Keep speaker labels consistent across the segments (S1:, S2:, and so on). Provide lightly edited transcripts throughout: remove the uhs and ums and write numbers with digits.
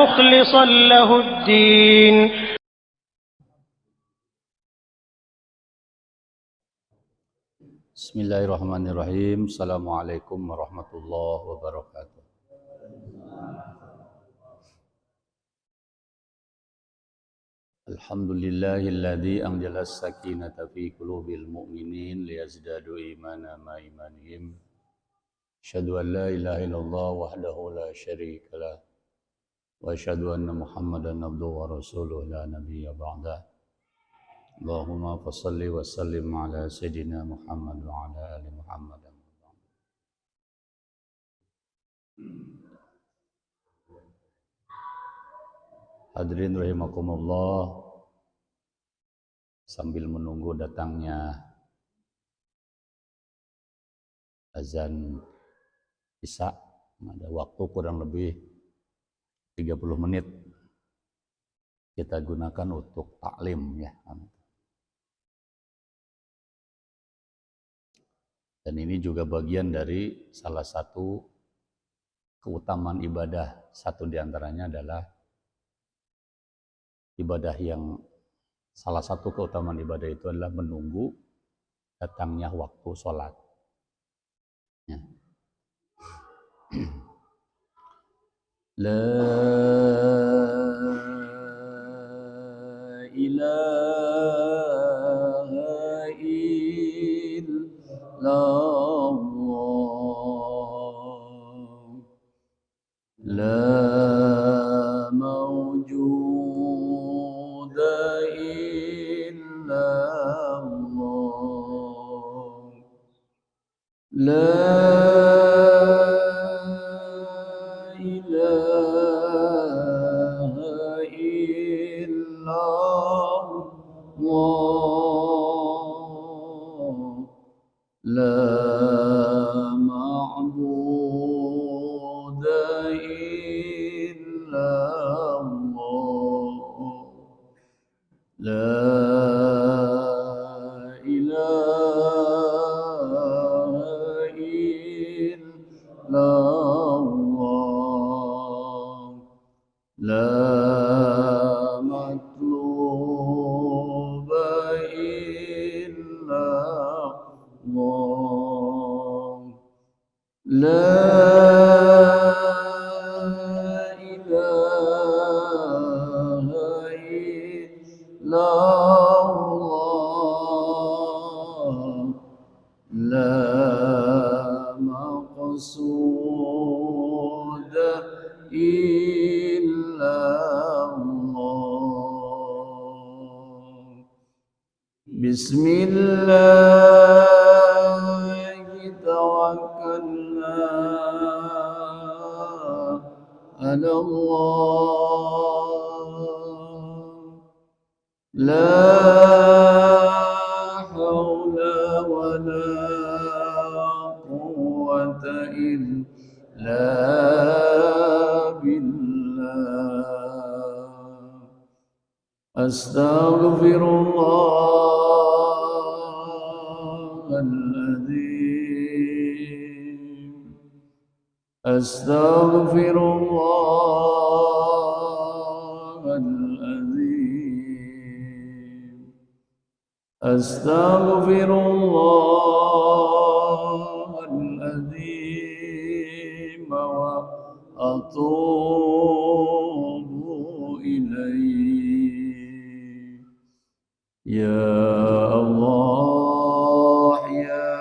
S1: مخلصا له الدين.
S2: Bismillahirrahmanirrahim. Assalamualaikum warahmatullahi wabarakatuh. Alhamdulillahilladzi anzala as-sakinata fi qulubil mu'minin liyazdadu imanan ma imanihim. Asyhadu an la ilaha illallah wahdahu la syarika lah wa asyhadu anna Muhammadan abduhu wa rasuluhu la nabiyya ba'da. Allahumma fassalli wa sallim ala sayyidina Muhammad wa ala ali Muhammad. Hadirin rahimakumullah, sambil menunggu datangnya azan Isya, ada waktu kurang lebih 30 menit kita gunakan untuk taklim ya. Dan ini juga bagian dari salah satu keutamaan ibadah. Satu diantaranya adalah ibadah yang salah satu keutamaan ibadah itu adalah menunggu datangnya waktu sholat. Ya. La ilaha illallah, la mawjuda illallah, la ilaha illallah, la ma'buda illallah, la ilaha illallah, la matluba illallah, la ilaha illallah, la maqsuda illallah. Bismillahi tawakkalna ala Allah, la hawla wa la quwwata illa billah. Astaghfirullahaladzim, astaghfirullahaladzim, astaghfirullahaladzim wa atubu ilaih. Ya Allah, ya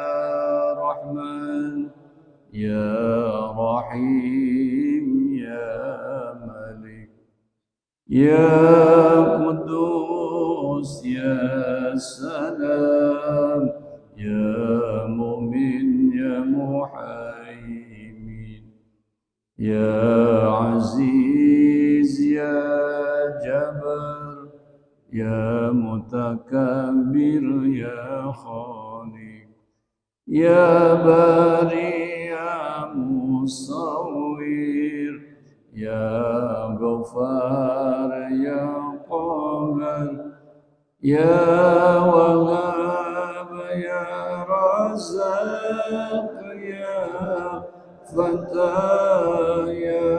S2: Rahman, ya Rahim, ya Malik, ya Qudus, ya Salam, ya Mu'min, ya Muhaimin, ya Aziz, ya Jabbar, ya Mutakabbir, ya Khaliq, ya Bari, ya Musawwir, ya Ghaffar, ya Qahhar, ya Wahhab, ya Razzaq, ya Fatah, ya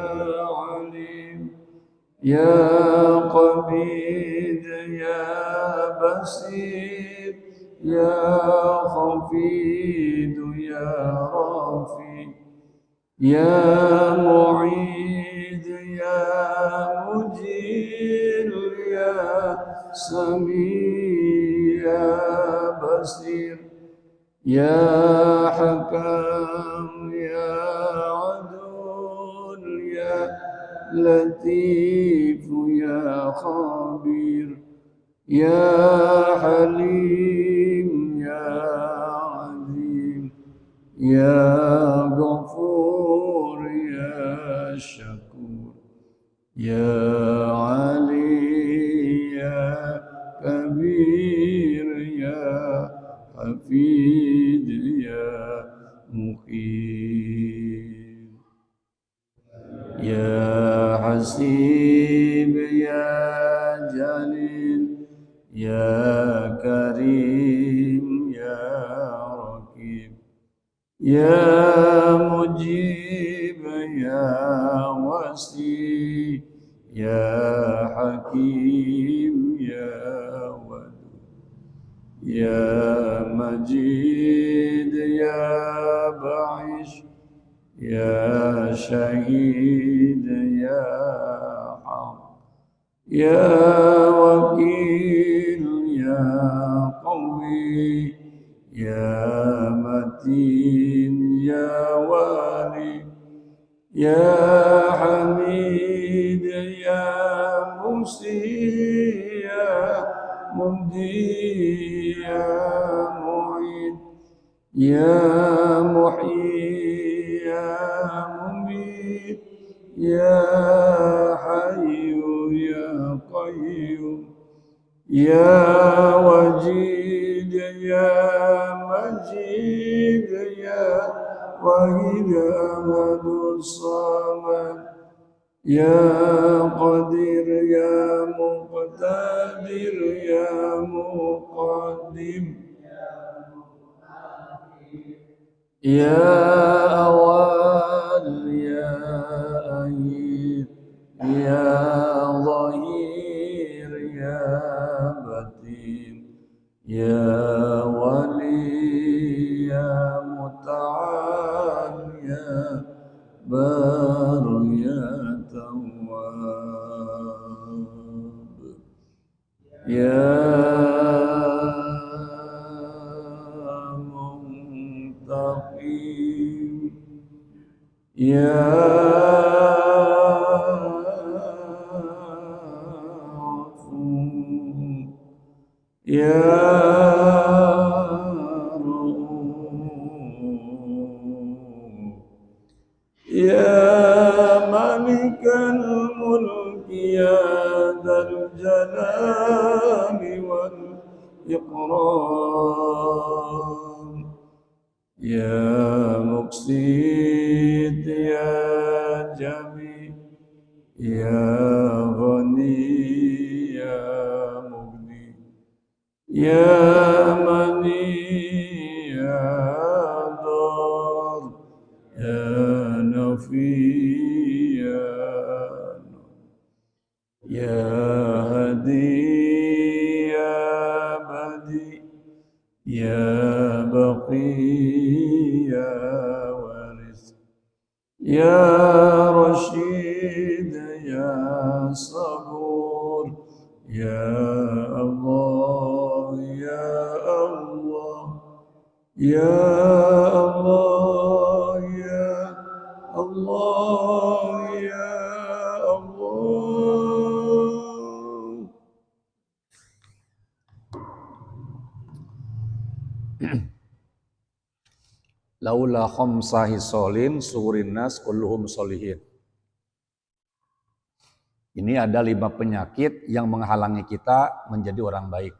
S2: Alim, يا قبيد يا بصير يا خفيد يا رفيع يا معيد يا مجير يا سميع يا بصير يا حكم يا عدل يا لطيف يا خبير يا حليم يا عظيم يا غفور يا شكور يا علي يا كبير يا حفيد يا مقيم يا حسيب يا جليل يا كريم يا رقيب يا مجيب يا وسيع يا حكيم يا ودود يا مجيد يا بعيش يا شهيد يا حق يا وكيل يا قوي يا متين يا والي يا حميد يا مسيء يا مبدي يا معيد يا محيي يا مميت يا حي يا قيوم يا وجيد يا مجيد يا وحيد أحد الصمد يا قدير يا مقتدر يا مقدم يا أول يا أخير يا ظهير يا بطين يا ولي يا متعال يا بار يا تواب يا منتقم يا عفو يا يا مالك الملك يا ذا الجلال والإكرام يا مقسط يا جميل يا غني يا مغني يا مني يا ضار يا نفي يا هدي يا بدي يا بقي يا وارث يا رشيد يا صبور يا الله يا الله يا الله يا الله يا الله. Laula khamsa hisolin surin nas kulluhum solihin. Ini ada 5 penyakit yang menghalangi kita menjadi orang baik.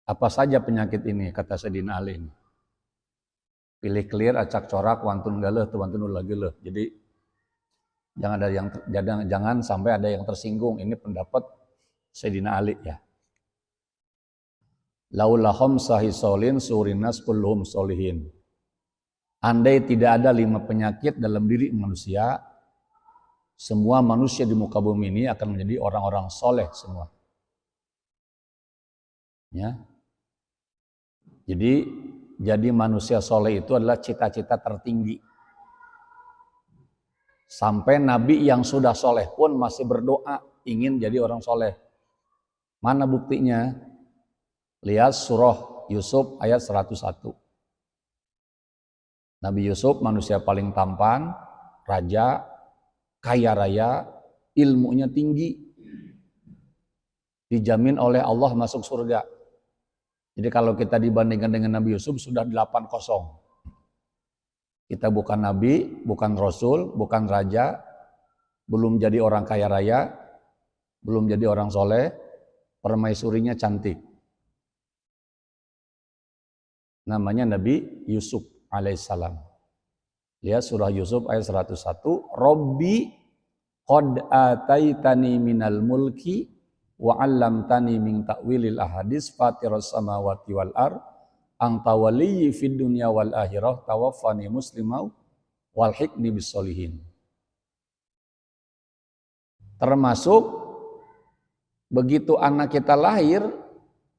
S2: Apa saja penyakit ini kata Sayyidina Ali? Pilih clear, acak corak, wantun galeh, wantun ulah galeh. Jadi jangan sampai ada yang tersinggung. Ini pendapat Sayyidina Ali ya. Laula khamsa hisolin surin nas kulluhum solihin. Andai tidak ada 5 penyakit dalam diri manusia, Semua manusia di muka bumi ini akan menjadi orang-orang soleh semua. Ya. Jadi manusia soleh itu adalah cita-cita tertinggi. Sampai Nabi yang sudah soleh pun masih berdoa ingin jadi orang soleh. Mana buktinya? Lihat surah Yusuf ayat 101. Nabi Yusuf manusia paling tampan, raja, kaya raya, ilmunya tinggi, dijamin oleh Allah masuk surga. Jadi kalau kita dibandingkan dengan Nabi Yusuf sudah 8-0. Kita bukan nabi, bukan rasul, bukan raja, belum jadi orang kaya raya, belum jadi orang soleh, permaisurinya cantik. Namanya Nabi Yusuf alaihissalam. Lihat surah Yusuf ayat 101. Rabbi qad ataitani minal mulki wa 'allamtani min ta'wilil ahadits fatiras samawati wal ard anta waliyyi fid dunya wal akhirah tawaffani muslimau wal hikni bis solihin. Termasuk begitu anak kita lahir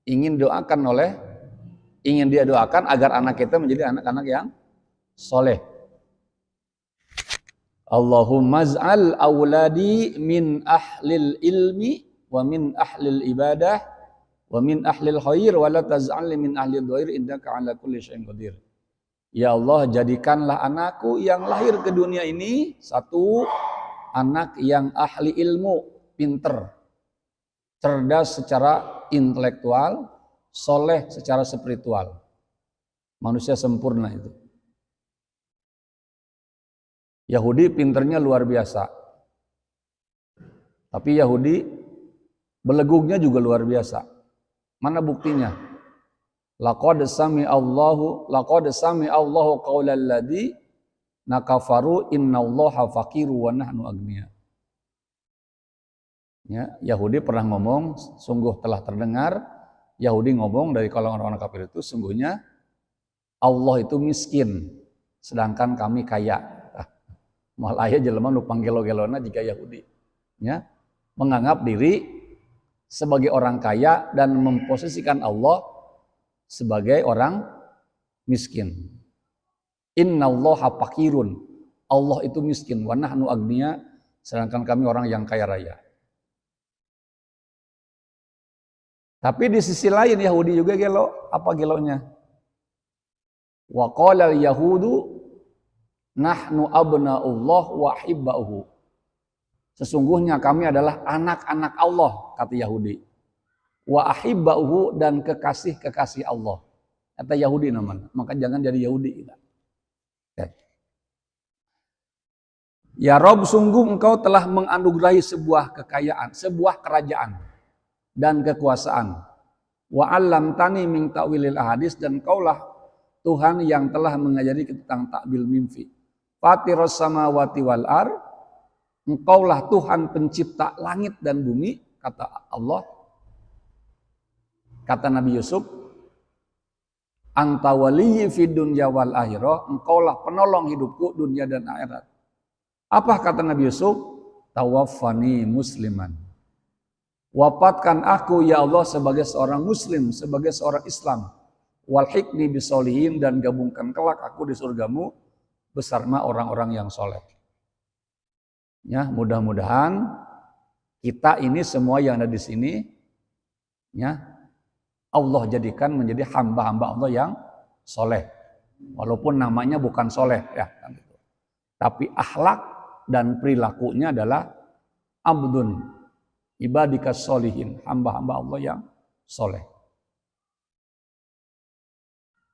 S2: ingin dia doakan agar anak kita menjadi anak-anak yang soleh. Allahumma az'al awladi min ahlil ilmi wa min ahlil ibadah wa min ahlil khair wa la taz'alni min ahlil dhair innaka ala kulli syai'in qadir. Ya Allah, jadikanlah anakku yang lahir ke dunia ini satu anak yang ahli ilmu, pinter, cerdas secara intelektual, soleh secara spiritual. Manusia sempurna itu. Yahudi pinternya luar biasa. Tapi Yahudi belegugnya juga luar biasa. Mana buktinya? Laqad sami Allahu qaulal ladzi nakafaru innallaha faqiru wa nahnu agniya. Ya, Yahudi pernah ngomong, sungguh telah terdengar Yahudi ngomong dari kalangan orang kafir itu, sungguhnya Allah itu miskin, sedangkan kami kaya. Malah aya jelema nu panggelo-gelona jika Yahudi. Ya, menganggap diri sebagai orang kaya dan memposisikan Allah sebagai orang miskin. Innallaha faqirun. Allah itu miskin, wa nahnu agniya, sedangkan kami orang yang kaya raya. Tapi di sisi lain Yahudi juga gelo. Apa gelonya? Wa qala al-yahudu nahnu abna'ullah wa hibba'uhu. Sesungguhnya kami adalah anak-anak Allah, kata Yahudi. Wa ahibba'uhu, dan kekasih-kekasih Allah. Kata Yahudi namanya. Maka jangan jadi Yahudi. Ya Rob, sungguh engkau telah menganugerahi sebuah kekayaan, sebuah kerajaan dan kekuasaan. Wa 'allamtani min ta'wilil ahadits, dan engkaulah Tuhan yang telah mengajari kita tentang ta'wil mimpi. Fatiros samawati wal ard, engkaulah Tuhan pencipta langit dan bumi, kata Allah. Kata Nabi Yusuf, anta waliyyi fid dunya wal akhirah, engkaulah penolong hidupku dunia dan akhirat. Apa kata Nabi Yusuf? Tawaffani musliman. Wafatkan aku ya Allah sebagai seorang muslim, sebagai seorang Islam. Wal hikni bisolihin, dan gabungkan kelak aku di surgamu bersama orang-orang yang soleh. Ya, mudah-mudahan kita ini semua yang ada di sini, ya, Allah jadikan menjadi hamba-hamba Allah yang soleh. Walaupun namanya bukan soleh, ya, kan gitu. Tapi akhlak dan perilakunya adalah abdun ibadikas solihin, hamba-hamba Allah yang soleh.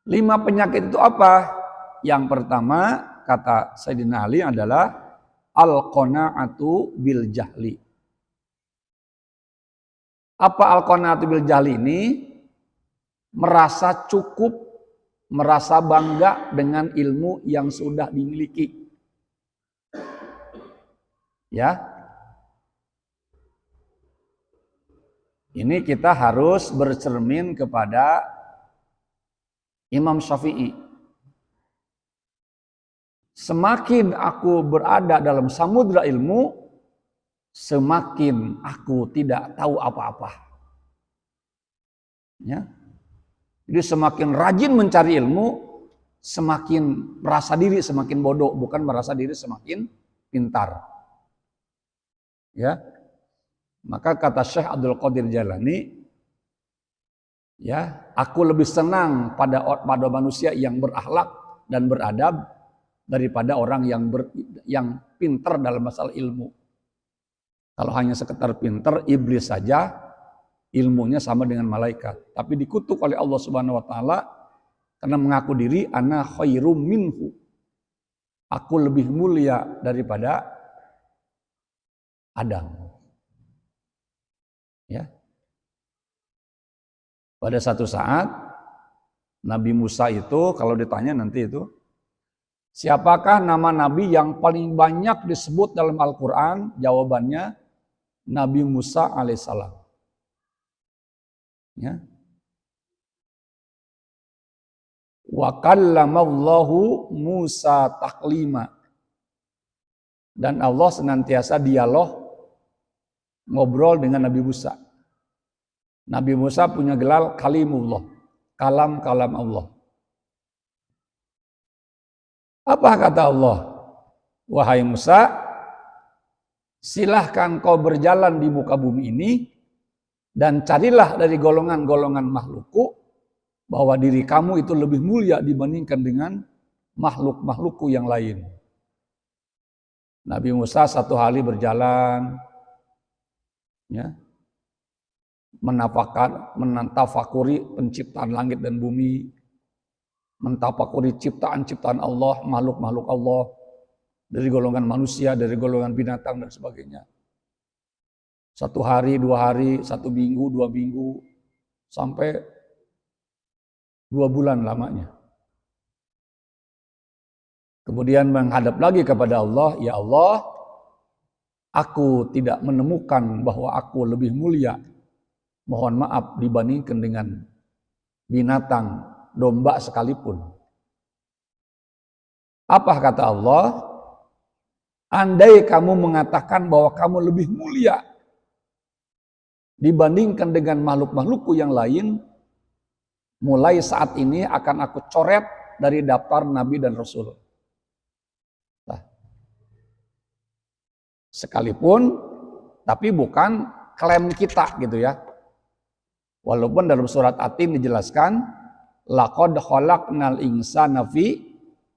S2: 5 penyakit itu apa? Yang pertama, kata Sayyidina Ali, adalah al-qana'atu bil jahli. Apa al-qana'atu bil jahli ini? Merasa cukup, merasa bangga dengan ilmu yang sudah dimiliki. Ya. Ini kita harus bercermin kepada Imam Syafi'i. Semakin aku berada dalam samudra ilmu,
S3: semakin aku tidak tahu apa-apa. Ya. Jadi semakin rajin mencari ilmu, semakin merasa diri semakin bodoh, bukan merasa diri semakin pintar. Ya. Maka kata Syekh Abdul Qadir Jailani, ya, aku lebih senang pada manusia yang berakhlak dan beradab daripada orang yang pintar dalam masalah ilmu. Kalau hanya sekedar pintar, iblis saja ilmunya sama dengan malaikat. Tapi dikutuk oleh Allah Subhanahu wa taala karena mengaku diri ana khairum minhu. Aku lebih mulia daripada Adam. Ya. Pada satu saat Nabi Musa itu kalau ditanya nanti itu, siapakah nama nabi yang paling banyak disebut dalam Al-Qur'an? Jawabannya Nabi Musa alaihissalam. Ya. Wa kallamallahu Musa taklima. Dan Allah senantiasa dialog ngobrol dengan Nabi Musa. Nabi Musa punya gelar kalimullah, kalam Allah. Apa kata Allah? Wahai Musa, silahkan kau berjalan di muka bumi ini dan carilah dari golongan-golongan makhlukku bahwa diri kamu itu lebih mulia dibandingkan dengan makhluk-makhlukku yang lain. Nabi Musa satu hari berjalan, ya, mentafakuri penciptaan langit dan bumi, mentafakuri ciptaan-ciptaan Allah, makhluk-makhluk Allah, dari golongan manusia, dari golongan binatang dan sebagainya. Satu hari, 2 hari, 1 minggu, 2 minggu, sampai 2 bulan lamanya. Kemudian menghadap lagi kepada Allah, ya Allah, aku tidak menemukan bahwa aku lebih mulia, mohon maaf, dibandingkan dengan binatang, domba sekalipun. Apa kata Allah? Andai kamu mengatakan bahwa kamu lebih mulia dibandingkan dengan makhluk-makhlukku yang lain, mulai saat ini akan aku coret dari daftar Nabi dan Rasul. Nah, sekalipun, tapi bukan klaim kita gitu ya. Walaupun dalam surat At-Tin dijelaskan, laqad khalaqnal insana fi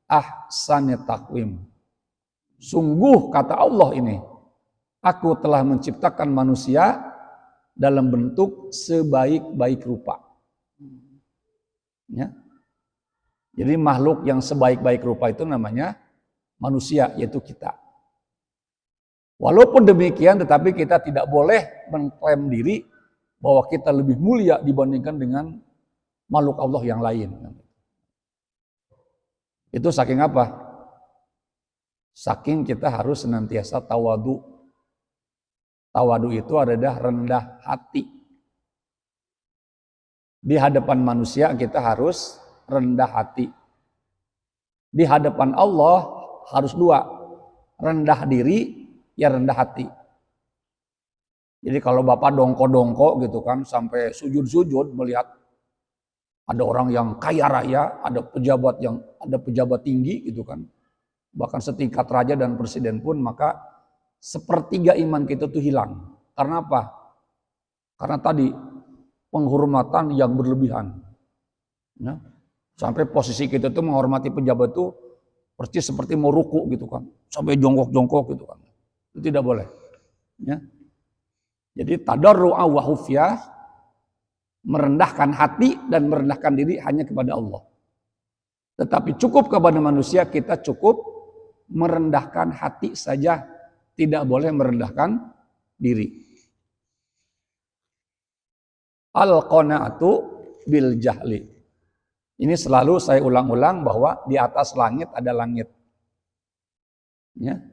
S3: ahsani taqwim. Sungguh kata Allah ini, aku telah menciptakan manusia dalam bentuk sebaik-baik rupa. Ya. Jadi makhluk yang sebaik-baik rupa itu namanya manusia, yaitu kita. Walaupun demikian, tetapi kita tidak boleh mengklaim diri bahwa kita lebih mulia dibandingkan dengan makhluk Allah yang lain. Itu saking apa? Saking kita harus senantiasa tawadu. Tawadu itu adalah rendah hati. Di hadapan manusia kita harus rendah hati. Di hadapan Allah harus 2. Rendah diri, ya rendah hati. Jadi kalau Bapak dongko-dongko gitu kan, sampai sujud-sujud melihat ada orang yang kaya raya, ada pejabat tinggi gitu kan, bahkan setingkat raja dan presiden pun, maka sepertiga iman kita itu hilang. Karena apa? Karena tadi penghormatan yang berlebihan. Ya. Sampai posisi kita itu menghormati pejabat itu persis seperti mau ruku gitu kan, sampai jongkok-jongkok gitu kan. Itu tidak boleh. Ya. Jadi tadarru'a wa khufyah, merendahkan hati dan merendahkan diri hanya kepada Allah. Tetapi cukup kepada manusia, kita cukup merendahkan hati saja, tidak boleh merendahkan diri. Al-qanaatu bil jahli. Ini selalu saya ulang-ulang bahwa di atas langit ada langit. Ya.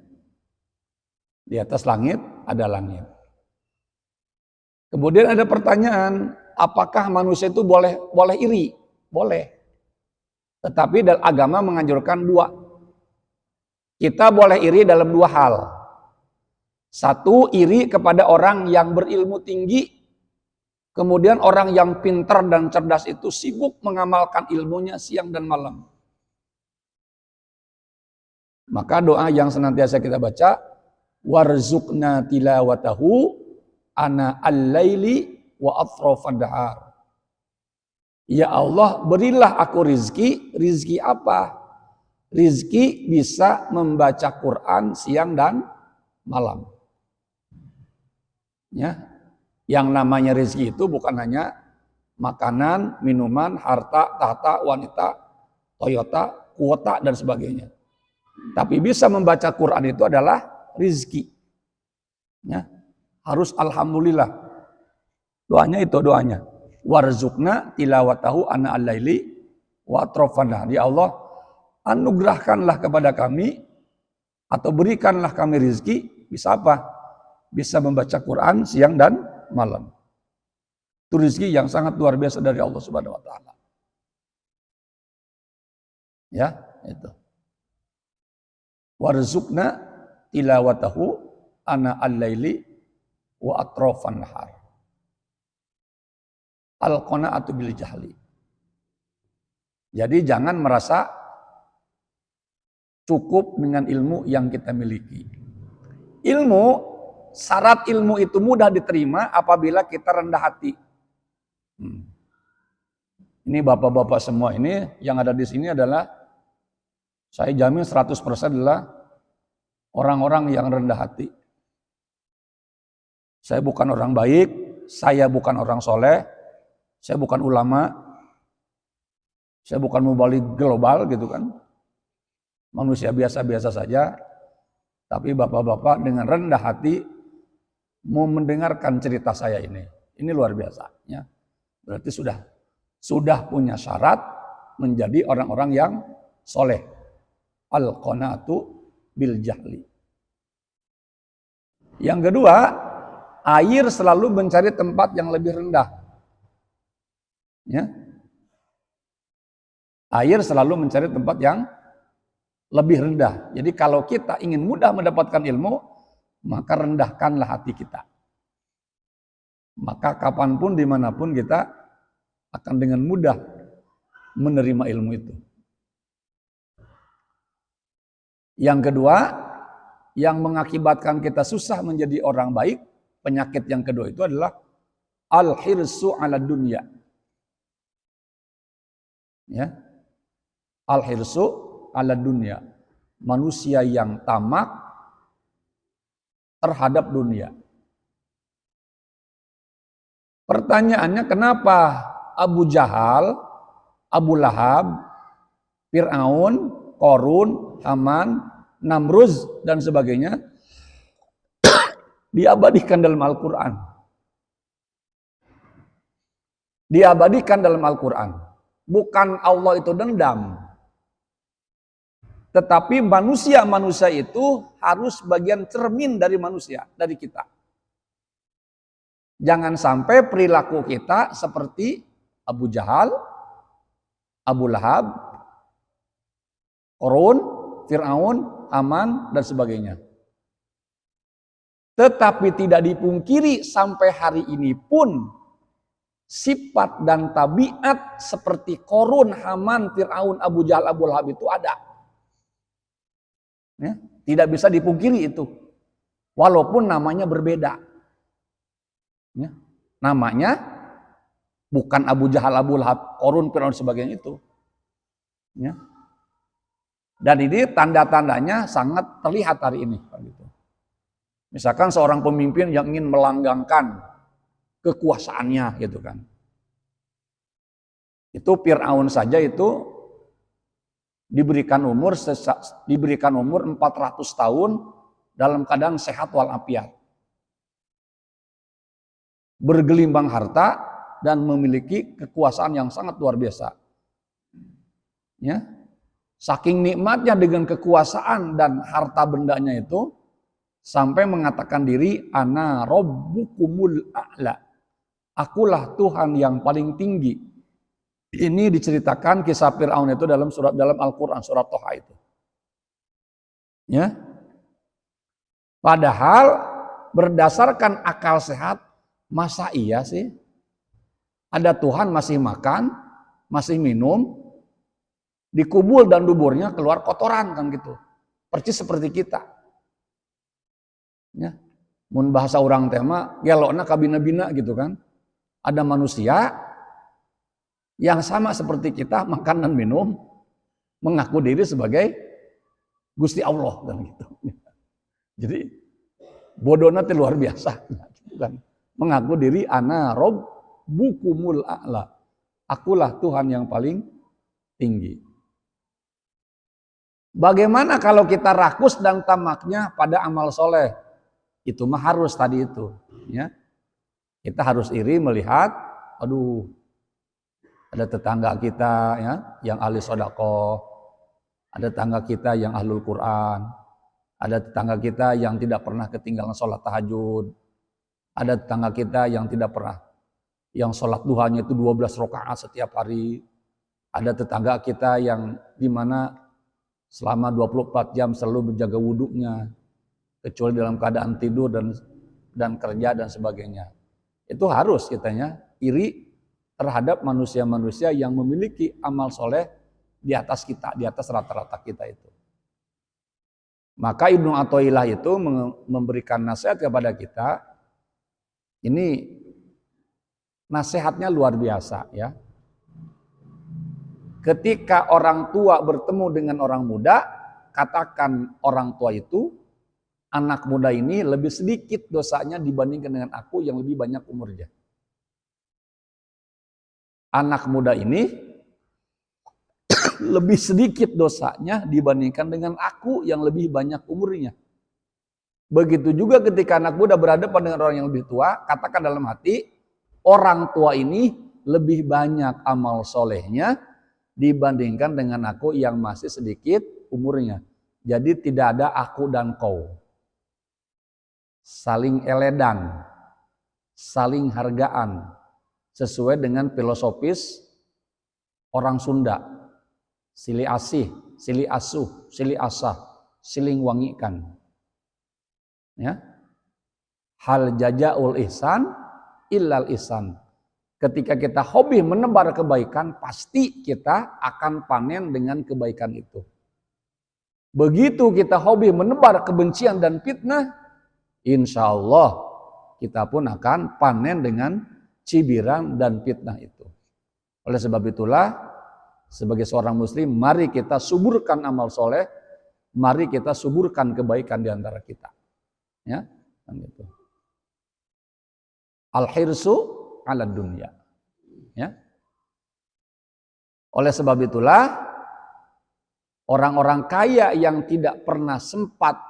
S3: Di atas langit ada langit. Kemudian ada pertanyaan, apakah manusia itu boleh iri? Boleh. Tetapi dalam agama menganjurkan 2. Kita boleh iri dalam 2 hal. Satu, iri kepada orang yang berilmu tinggi. Kemudian orang yang pintar dan cerdas itu sibuk mengamalkan ilmunya siang dan malam. Maka doa yang senantiasa kita baca, warzuqna tilawatahu ana al-laili wa atrafan nahar. Ya Allah, berilah aku rizki. Rizki apa? Rizki bisa membaca Quran siang dan malam. Ya, yang namanya rizki itu bukan hanya makanan, minuman, harta, tahta, wanita, Toyota, kuota dan sebagainya. Tapi bisa membaca Quran itu adalah rizki. Ya, harus alhamdulillah. Doanya itu doanya. Warzuqna tilawatahu ana al-laili wa atrafan nahar. Ya Allah, anugerahkanlah kepada kami atau berikanlah kami rizki. Bisa apa? Bisa membaca Quran siang dan malam. Itu rizki yang sangat luar biasa dari Allah Subhanahu wa taala. Ya, itu. Warzuqna tilawatahu ana al-laili wa atrafan nahar. Al-qanaatu bil jahli. Jadi jangan merasa cukup dengan ilmu yang kita miliki. Ilmu, syarat ilmu itu mudah diterima apabila kita rendah hati. Ini bapak-bapak semua ini yang ada di sini adalah, saya jamin 100% adalah orang-orang yang rendah hati. Saya bukan orang baik, saya bukan orang soleh, saya bukan ulama, saya bukan mubalik global gitu kan. Manusia biasa-biasa saja, tapi bapak-bapak dengan rendah hati mau mendengarkan cerita saya ini. Ini luar biasa. Ya. Berarti sudah punya syarat menjadi orang-orang yang soleh. Al-qanaatu bil jahli. Yang kedua, air selalu mencari tempat yang lebih rendah. Ya. Air selalu mencari tempat yang lebih rendah. Jadi kalau kita ingin mudah mendapatkan ilmu, maka rendahkanlah hati kita. Maka kapanpun, dimanapun kita akan dengan mudah menerima ilmu itu. Yang kedua, yang mengakibatkan kita susah menjadi orang baik, penyakit yang kedua itu adalah al-hirsu ala dunya. Ya. Al-hirsu ala dunya. Manusia yang tamak terhadap dunia. Pertanyaannya, kenapa Abu Jahal, Abu Lahab, Fir'aun, Qarun, Haman, Namruz dan sebagainya diabadikan dalam Al-Quran? Diabadikan dalam Al-Quran. Bukan Allah itu dendam. Tetapi manusia-manusia itu harus bagian cermin dari manusia, dari kita. Jangan sampai perilaku kita seperti Abu Jahal, Abu Lahab, Qarun, Fir'aun, Haman, dan sebagainya. Tetapi tidak dipungkiri sampai hari ini pun sifat dan tabiat seperti Qarun, Haman, Fir'aun, Abu Jahal, Abu Lahab itu ada. Ya, tidak bisa dipungkiri itu. Walaupun namanya berbeda. Ya, namanya bukan Abu Jahal, Abu Lahab, Qarun, Fir'aun, sebagainya itu. Ya. Dan ini tanda-tandanya sangat terlihat hari ini. Misalkan seorang pemimpin yang ingin melanggengkan kekuasaannya gitu kan. Itu Fir'aun saja itu diberikan umur 400 tahun dalam keadaan sehat walafiat. Bergelimbang harta dan memiliki kekuasaan yang sangat luar biasa. Ya. Saking nikmatnya dengan kekuasaan dan harta bendanya itu sampai mengatakan diri ana rabbukumul a'la. Akulah Tuhan yang paling tinggi. Ini diceritakan kisah Fir'aun itu dalam Al-Qur'an, surat Toha itu. Ya. Padahal berdasarkan akal sehat, masa iya sih? Ada Tuhan masih makan, masih minum, dikubur dan duburnya keluar kotoran kan gitu. Percis seperti kita. Ya. Mun bahasa orang tema, gelokna kabina-bina gitu kan. Ada manusia yang sama seperti kita, makan dan minum, mengaku diri sebagai Gusti Allah dan gitu. Jadi bodohnya itu luar biasa, gitu kan. Mengaku diri ana rabbukumul a'la. Akulah Tuhan yang paling tinggi. Bagaimana kalau kita rakus dan tamaknya pada amal soleh? Itu mah harus tadi itu, ya. Kita harus iri melihat, aduh, ada tetangga kita ya yang ahli sedekah, ada tetangga kita yang ahlul Quran, ada tetangga kita yang tidak pernah ketinggalan sholat tahajud, ada tetangga kita yang tidak pernah, yang sholat duhanya itu 12 rakaat setiap hari, ada tetangga kita yang dimana selama 24 jam selalu menjaga wudhunya, kecuali dalam keadaan tidur dan kerja dan sebagainya. Itu harus kitanya iri terhadap manusia-manusia yang memiliki amal soleh di atas kita, di atas rata-rata kita itu. Maka Ibnu Athaillah itu memberikan nasihat kepada kita. Ini nasihatnya luar biasa ya. Ketika orang tua bertemu dengan orang muda, katakan orang tua itu, anak muda ini lebih sedikit dosanya dibandingkan dengan aku yang lebih banyak umurnya. Anak muda ini lebih sedikit dosanya dibandingkan dengan aku yang lebih banyak umurnya. Begitu juga ketika anak muda berhadapan dengan orang yang lebih tua, katakan dalam hati, orang tua ini lebih banyak amal solehnya dibandingkan dengan aku yang masih sedikit umurnya. Jadi tidak ada aku dan kau. Saling eledan, saling hargaan, sesuai dengan filosofis orang Sunda. Silih asih, silih asuh, silih asah, siling wangikan. Ya. Hal jazaul ihsan illal ihsan. Ketika kita hobi menebar kebaikan, pasti kita akan panen dengan kebaikan itu. Begitu kita hobi menebar kebencian dan fitnah, insya Allah kita pun akan panen dengan cibiran dan fitnah itu. Oleh sebab itulah, sebagai seorang muslim, mari kita suburkan amal soleh, mari kita suburkan kebaikan di antara kita. Ya, gitu. Al-hirsu ala dunya. Ya. Oleh sebab itulah, orang-orang kaya yang tidak pernah sempat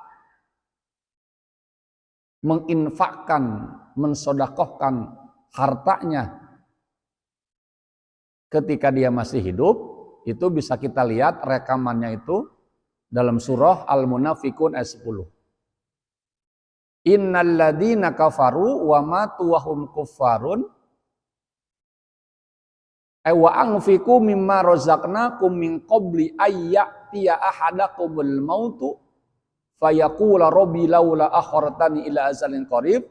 S3: menginfakkan, mensodakohkan hartanya ketika dia masih hidup, itu bisa kita lihat rekamannya itu dalam surah Al-Munafiqun ayat 10. Innal ladzina kafaru wa matu wa hum kuffarun wa anfiqu mimma razaqnakum min qabli ayyatiya ahadakumul mautu fayaqula rabbi laula akhartani ila ajalin qarib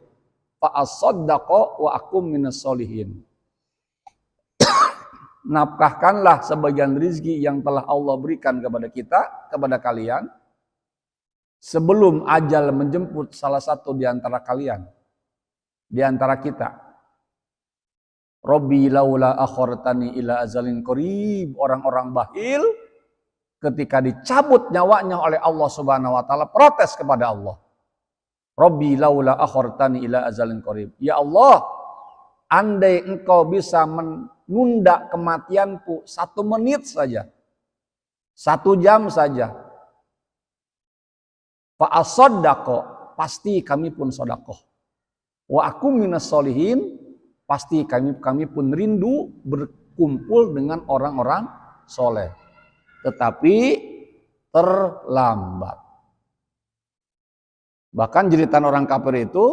S3: fa asaddaqa wa akum minas solihin. Nafkahkanlah sebagian rizki yang telah Allah berikan kepada kita, kepada kalian, sebelum ajal menjemput salah satu di antara kalian, di antara kita. Rabbi laula akhartani ila ajalin qarib. Orang-orang bakhil ketika dicabut nyawanya oleh Allah Subhanahu wa taala protes kepada Allah. Rabbi laula akhartani ila ajalin qarib. Ya Allah, andai engkau bisa menunda kematianku 1 menit saja, 1 jam saja, fa asaddaqo, pasti kami pun sedekah. Wa akum minas solihin, pasti kami pun rindu berkumpul dengan orang-orang soleh. Tetapi terlambat. Bahkan jeritan orang kafir itu,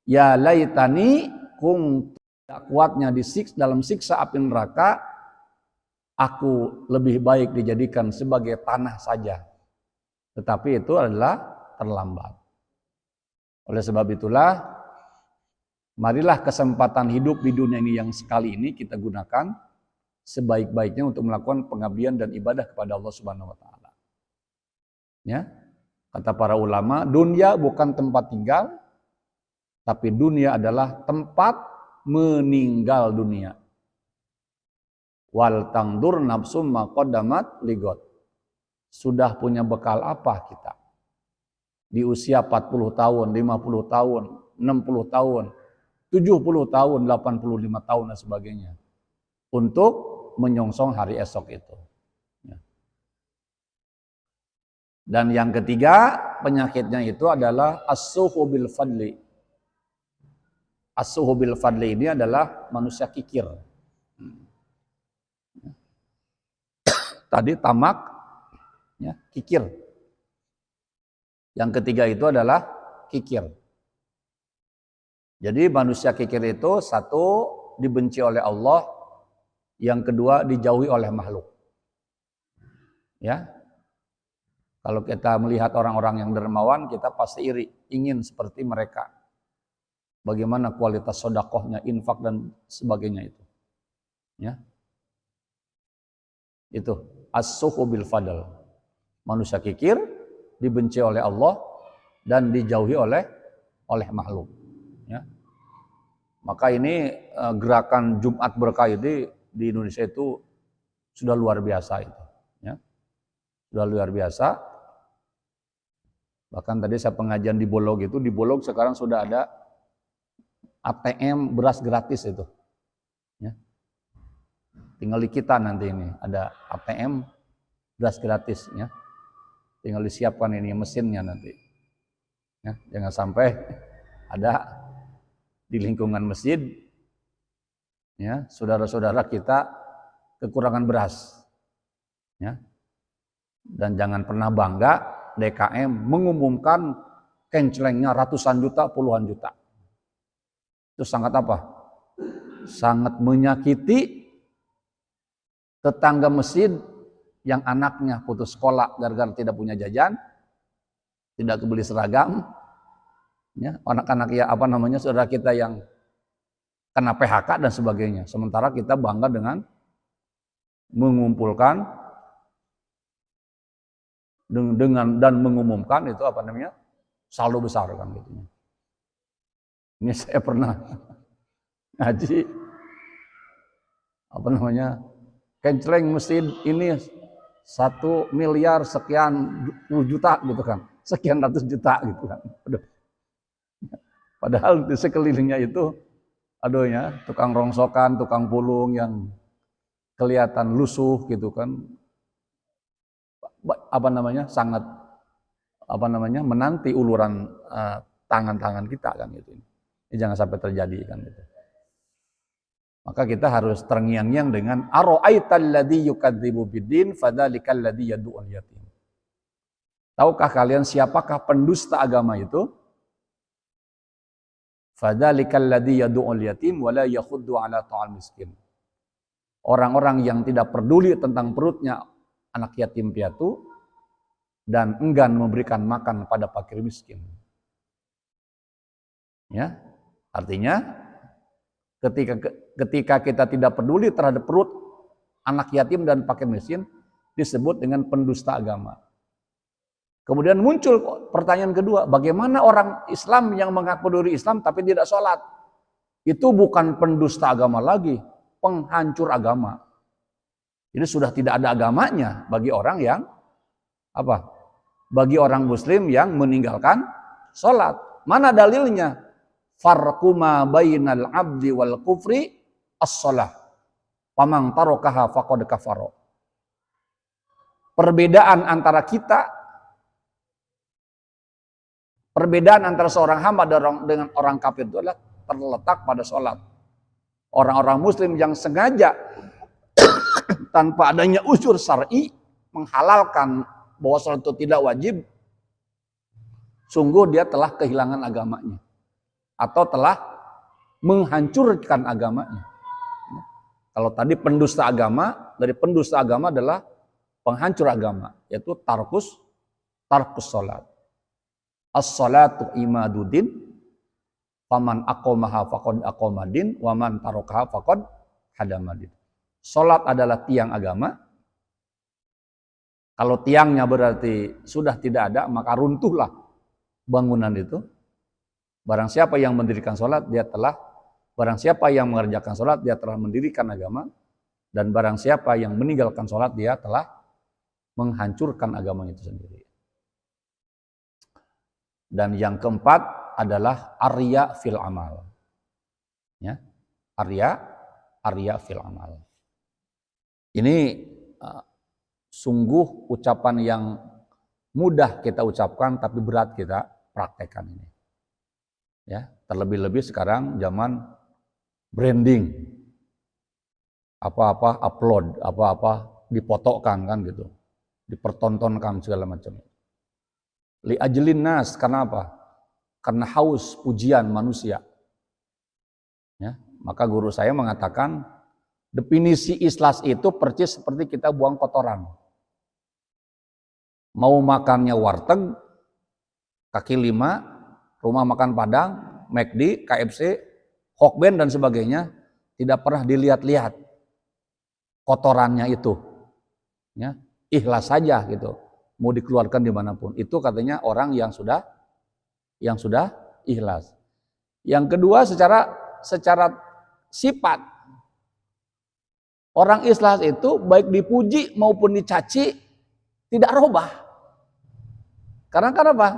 S3: ya laitani kung, tidak kuatnya dalam siksa api neraka, aku lebih baik dijadikan sebagai tanah saja. Tetapi itu adalah terlambat. Oleh sebab itulah, marilah kesempatan hidup di dunia ini yang sekali ini kita gunakan sebaik-baiknya untuk melakukan pengabdian dan ibadah kepada Allah Subhanahu wa taala. Ya. Kata para ulama, dunia bukan tempat tinggal, tapi dunia adalah tempat meninggal dunia. Wal tangdur nafsum ma qaddamat ligot. Sudah punya bekal apa kita? Di usia 40 tahun, 50 tahun, 60 tahun, 70 tahun, 85 tahun dan sebagainya. Untuk menyongsong hari esok itu. Ya. Dan yang ketiga, penyakitnya itu adalah as-suhu bil fadli. As-suhu bil fadli ini adalah manusia kikir. Tadi tamak, ya, kikir. Yang ketiga itu adalah kikir. Jadi manusia kikir itu satu dibenci oleh Allah, yang kedua dijauhi oleh makhluk. Ya. Kalau kita melihat orang-orang yang dermawan, kita pasti iri, ingin seperti mereka. Bagaimana kualitas sedekahnya, infak dan sebagainya itu. Ya. Itu as-suhu bil fadl. Manusia kikir dibenci oleh Allah dan dijauhi oleh makhluk. Ya. Maka ini gerakan Jumat Berkah di Indonesia itu sudah luar biasa itu. Ya. Sudah luar biasa. Bahkan tadi saya pengajian di Bolog itu, di Bolog sekarang sudah ada ATM beras gratis itu. Ya. Tinggal di kita nanti ini ada ATM beras gratis, ya. Tinggal disiapkan ini mesinnya nanti. Ya, jangan sampai ada di lingkungan masjid, ya, saudara-saudara kita kekurangan beras, ya. Dan jangan pernah bangga DKM mengumumkan kencelengnya ratusan juta, puluhan juta. Itu sangat apa? Sangat menyakiti tetangga masjid yang anaknya putus sekolah gara-gara tidak punya jajan, tidak kebeli seragam, ya, anak-anak ya saudara kita yang kena PHK dan sebagainya. Sementara kita bangga dengan mengumpulkan dan mengumumkan itu saldo besar kan gitu. Ini saya pernah ngaji kenceleng masjid ini 1 miliar sekian puluh juta gitu kan, sekian ratus juta gitu kan. Padahal di sekelilingnya itu tukang rongsokan, tukang pulung yang kelihatan lusuh gitu kan, sangat menanti uluran tangan-tangan kita kan gitu. Ini jangan sampai terjadi kan gitu. Maka kita harus terngiang-ngiang dengan ara'aital ladzi yukadzibu biddin fadzalikal ladzi yad'ul yatim. Tahukah kalian siapakah pendusta agama itu? Fadzalikal ladzi yad'ul yatim wa la yakhuddu 'ala ta'al miskin. Orang-orang yang tidak peduli tentang perutnya anak yatim piatu dan enggan memberikan makan pada fakir miskin. Ya, artinya ketika kita tidak peduli terhadap perut anak yatim dan fakir miskin, disebut dengan pendusta agama. Kemudian muncul pertanyaan kedua, bagaimana orang Islam yang mengaku diri Islam tapi tidak sholat? Itu bukan pendusta agama lagi, penghancur agama. Jadi sudah tidak ada agamanya bagi orang yang bagi orang muslim yang meninggalkan sholat. Mana dalilnya? Farqu ma bainal abdi wal kufri as-shalah. Faman tarakaha faqad kafara. Perbedaan antara seorang hamba dengan orang kafir itu adalah terletak pada sholat. Orang-orang muslim yang sengaja tanpa adanya unsur syar'i menghalalkan bahwa sholat itu tidak wajib, sungguh dia telah kehilangan agamanya atau telah menghancurkan agamanya. Kalau tadi pendusta agama, dari pendusta agama adalah penghancur agama, yaitu tarkus sholat. As-salatu imaduddin, faman aqamaha faqad aqamadin, wa man tarakaha faqad hadamadin. Salat adalah tiang agama. Kalau tiangnya berarti sudah tidak ada, maka runtuhlah bangunan itu. Barang siapa yang mendirikan salat, barang siapa yang mengerjakan salat, dia telah mendirikan agama. Dan barang siapa yang meninggalkan salat, dia telah menghancurkan agama itu sendiri. Dan yang keempat adalah arya fil amal. Ya, arya fil amal. Ini sungguh ucapan yang mudah kita ucapkan tapi berat kita praktekkan ini. Ya, terlebih-lebih sekarang zaman branding. Apa-apa upload, apa-apa dipotokkan kan gitu. Dipertontonkan segala macam. Li ajlin nas, karena apa? Karena haus pujian manusia. Ya, maka guru saya mengatakan definisi ikhlas itu persis seperti kita buang kotoran. Mau makannya warteg, kaki lima, rumah makan Padang, McD, KFC, Hokben dan sebagainya, tidak pernah dilihat-lihat kotorannya itu. Ya, ikhlas saja gitu. Mau dikeluarkan dimanapun. Itu katanya orang yang sudah ikhlas. Yang kedua secara sifat. Orang ikhlas itu baik dipuji maupun dicaci tidak robah. Karena kenapa?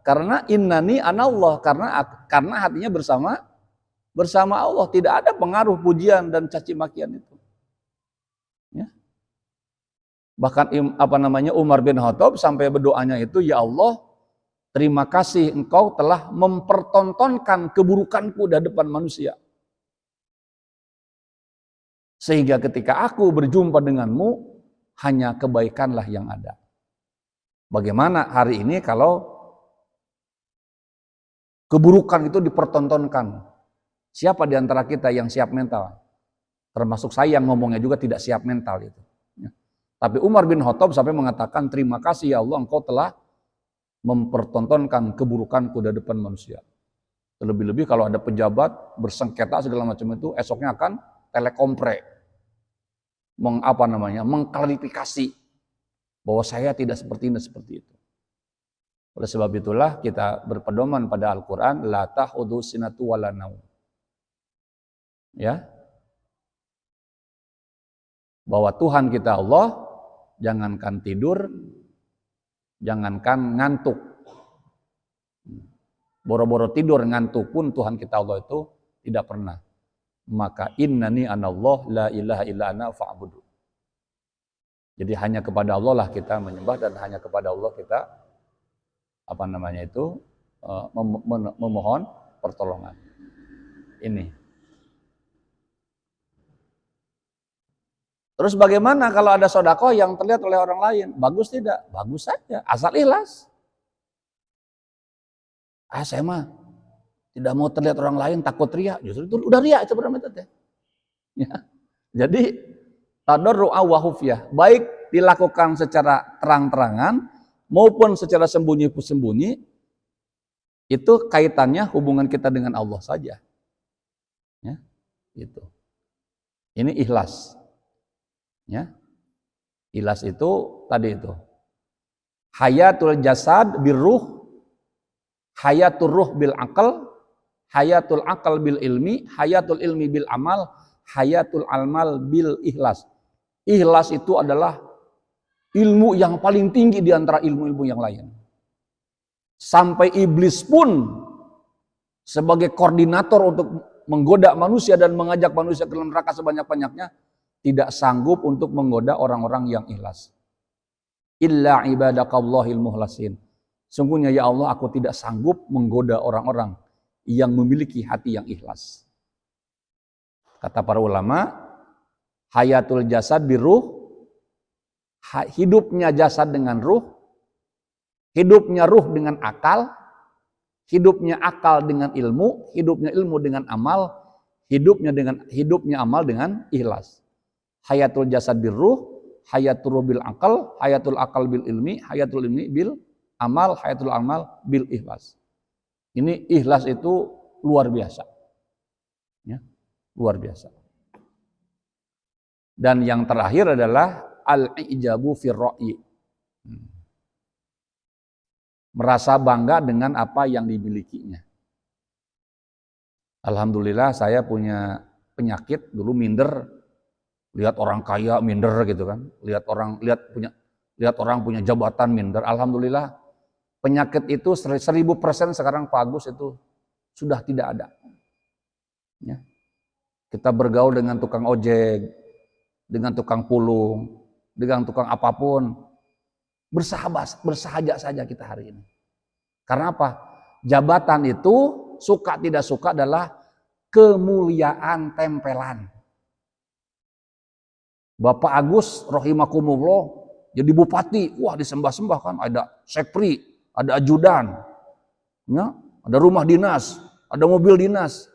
S3: Karena innani anallah, karena hatinya bersama Allah, tidak ada pengaruh pujian dan caci makian itu. Ya. Bahkan Umar bin Khattab sampai berdoanya itu, ya Allah, terima kasih engkau telah mempertontonkan keburukanku di hadapan manusia. Sehingga ketika aku berjumpa denganmu, hanya kebaikanlah yang ada. Bagaimana hari ini kalau keburukan itu dipertontonkan? Siapa di antara kita yang siap mental? Termasuk saya yang ngomongnya juga tidak siap mental itu. Tapi Umar bin Khattab sampai mengatakan, terima kasih ya Allah, engkau telah mempertontonkan keburukanku di depan manusia. Terlebih-lebih kalau ada pejabat bersengketa segala macam itu, esoknya akan telekompre, mengklarifikasi bahwa saya tidak seperti ini, seperti itu. Oleh sebab itulah kita berpedoman pada Al-Quran, la ta'khudhu sinatu wala naum. Ya, bahwa Tuhan kita Allah, jangankan tidur, jangankan ngantuk. Boro-boro tidur ngantuk pun Tuhan kita Allah itu tidak pernah. Maka innani anallah la ilaha illa ana fa'budu. Jadi hanya kepada Allah lah kita menyembah dan hanya kepada Allah kita memohon pertolongan. Ini. Terus bagaimana kalau ada sedekah yang terlihat oleh orang lain? Bagus tidak? Bagus saja, asal ikhlas. Saya mah tidak mau terlihat orang lain, takut riya. Justru itu udah riya itu sebenarnya. Ya. Jadi tadarru'a wa khufyah, baik dilakukan secara terang-terangan maupun secara sembunyi-sembunyi, itu kaitannya hubungan kita dengan Allah saja. Ya, gitu. Ini ikhlas. Ya, ikhlas itu tadi itu hayatul jasad birruh, hayatul ruh bil aqal, hayatul aqal bil ilmi, hayatul ilmi bil amal, hayatul amal bil ikhlas. Ikhlas itu adalah ilmu yang paling tinggi di antara ilmu-ilmu yang lain. Sampai iblis pun sebagai koordinator untuk menggoda manusia dan mengajak manusia ke dalam neraka sebanyak-banyaknya, tidak sanggup untuk menggoda orang-orang yang ikhlas. Illa ibadakallahil muhlasin. Sungguhnya ya Allah, aku tidak sanggup menggoda orang-orang yang memiliki hati yang ikhlas. Kata para ulama, hayatul jasad biruh, hidupnya jasad dengan ruh, hidupnya ruh dengan akal, hidupnya akal dengan ilmu, hidupnya ilmu dengan amal, hidupnya amal dengan ikhlas. Hayatul jasad bil ruh, hayatul ruh bil akal, hayatul akal bil ilmi, hayatul ilmi bil amal, hayatul amal bil ikhlas. Ini ikhlas itu luar biasa. Ya, luar biasa. Dan yang terakhir adalah al-ijabu fir ra'yi. Merasa bangga dengan apa yang dimilikinya. Alhamdulillah saya punya penyakit dulu minder, lihat orang kaya minder gitu kan, lihat orang punya jabatan minder. Alhamdulillah penyakit itu 1000% sekarang Pak Agus itu sudah tidak ada. Ya. Kita bergaul dengan tukang ojek, dengan tukang pulung, dengan tukang apapun, bersahaja saja kita hari ini. Karena apa? Jabatan itu suka tidak suka adalah kemuliaan tempelan. Bapak Agus rahimakumullah jadi bupati, wah disembah-sembah kan, ada sekpri, ada ajudan, ya, ada rumah dinas, ada mobil dinas.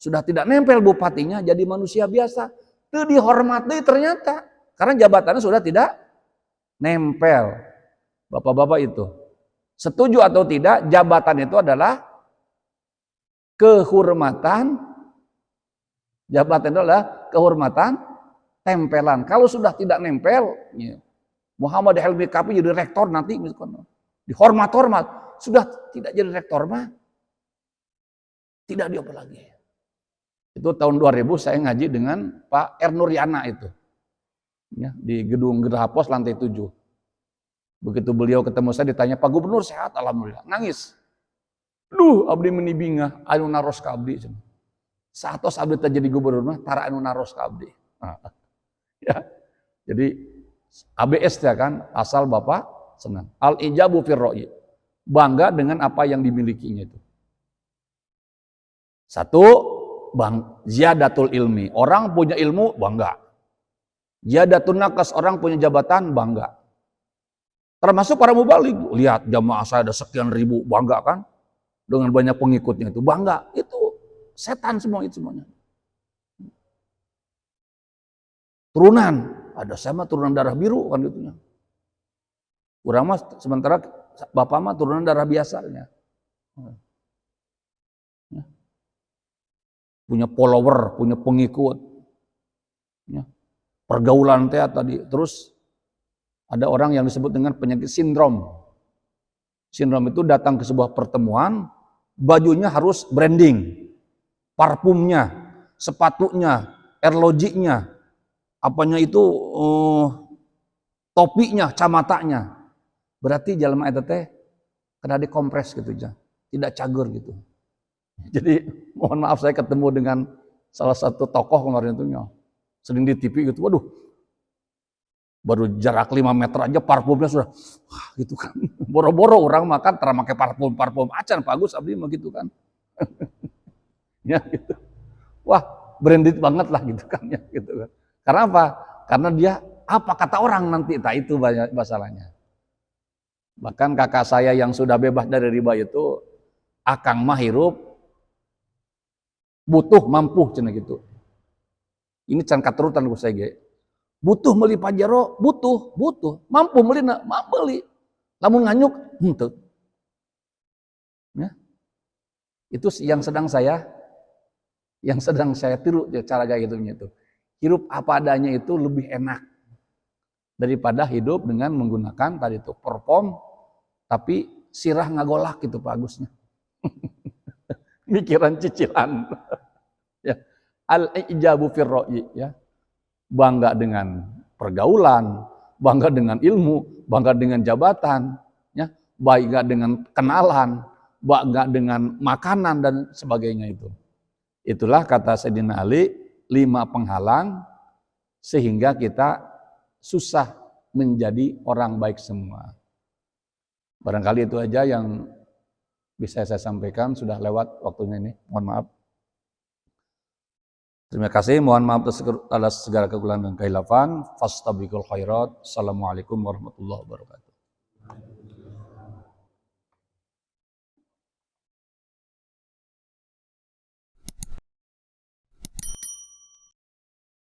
S3: Sudah tidak nempel bupatinya, jadi manusia biasa. Itu dihormati ternyata, karena jabatannya sudah tidak nempel. Bapak-bapak itu, setuju atau tidak, jabatan itu adalah kehormatan. Jabatan itu adalah kehormatan tempelan. Kalau sudah tidak nempel, ya, Muhammad Helmi Kapi jadi rektor nanti, misalkan, dihormat-hormat. Sudah tidak jadi rektor mah, tidak diapa lagi. Itu tahun 2000 saya ngaji dengan Pak Ernuriana itu, ya, di gedung Geraha Pos lantai 7. Begitu beliau ketemu saya ditanya, Pak Gubernur sehat? Alhamdulillah. Nangis. Duh, abdi menibingah, anu naros ka abdi. Satos abdi teh jadi gubernur mah, tara anu naros ka abdi. Ya. Jadi ABS ya kan, asal Bapak senang. Al-ijabu fir ra'yi. Bangga dengan apa yang dimilikinya itu. Satu, ziyadatul ilmi. Orang punya ilmu, bangga. Ziyadatul nakas, orang punya jabatan, bangga. Termasuk para mubaligh. Lihat jamaah saya ada sekian ribu, bangga kan? Dengan banyak pengikutnya itu, bangga. Itu setan semua itu semuanya. Turunan, ada sama turunan darah biru kan gitu. Urang mah sementara bapak mah turunan darah biasanya. Punya follower, punya pengikut. Ya. Pergaulan teh tadi. Terus ada orang yang disebut dengan penyakit sindrom. Sindrom itu datang ke sebuah pertemuan, bajunya harus branding, parfumnya, sepatunya, airloginya, apanya itu topinya, camatanya. Berarti jelema eta teh kena dikompres gitu aja, tidak cager gitu. Jadi mohon maaf saya ketemu dengan salah satu tokoh kemarin itu sering di TV gitu, waduh, baru jarak 5 meter aja parfumnya sudah, wah gitu kan, boro-boro orang makan tera make parfum acan Pak Agus abdi mah gitu kan, ya gitu, wah branded banget lah gitu kan, ya gitu kan. Karena apa? Karena dia apa kata orang nanti, tak itu masalahnya. Bahkan kakak saya yang sudah bebas dari riba itu, akang mah hirup butuh mampu cenah gitu. Ini can katurutan ku saya ge. Butuh meuli pajero, butuh, mampu meuli beli. Lamun nganyuk henteu. Ya. Itu yang sedang saya tiru cara kayak gitunya itu. Hirup apa adanya itu lebih enak daripada hidup dengan menggunakan tadi itu perform tapi sirah ngagolak gitu Pak Agusnya. Mikiran cicilan. Ya. Al-ijabu fir ra'yi, ya. Bangga dengan pergaulan, bangga dengan ilmu, bangga dengan jabatan, ya. Bangga dengan kenalan, bangga dengan makanan dan sebagainya itu. Itulah kata Sayyidina Ali, 5 penghalang sehingga kita susah menjadi orang baik semua. Barangkali itu aja yang bisa saya sampaikan, sudah lewat waktunya ini, mohon maaf. Terima kasih, mohon maaf atas segala kekurangan dan kehilafan. Fastabiqul khairat. Assalamualaikum warahmatullahi wabarakatuh.